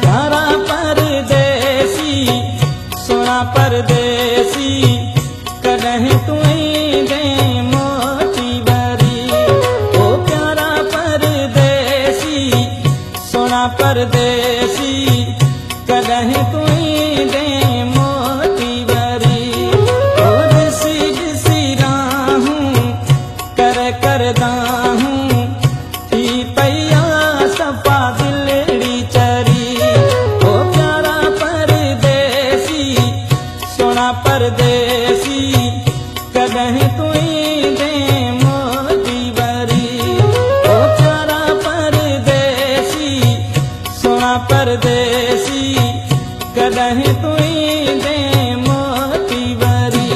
प्यारा परदेसी सोना परदेसी कदह तुई दे मोती बरी। ओ प्यारा परदेसी सोना परदेसी कदह तुई दे मोती बरी। ओ दिसी दिसी राहूं कर करदा हूं थी पैया सफा दिलड़ी चरी। ओ प्यारा परदेसी सोना परदेसी कदह तुई दे मोती बरी। ओ प्यारा परदेसी सोना परदेसी कदह तुई दे मोती बरी।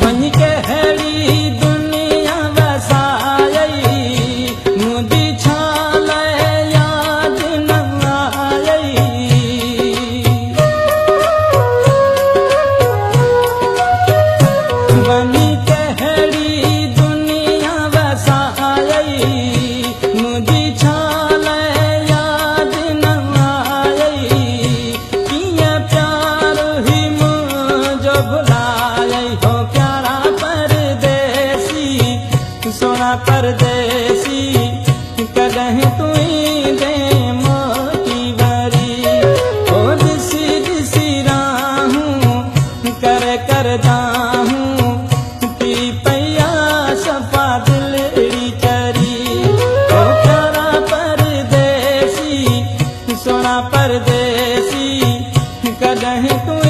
बन के हेड़ी दुनिया वसाई मुझी छाल याद न आई। बन के हेड़ी दुनिया वसाई मुझी छाल याद न आई। किया प्यार ही मुझो भुलाए हो प्यारा परदेसी सोना परदेसी कदह तुई दे मोती बरी। ओ दिसी दिसी राहूं कर करदा हूं पी पैया सफा दिलड़ी चरी। ओ प्यारा परदेसी सोना परदेसी कदह तुई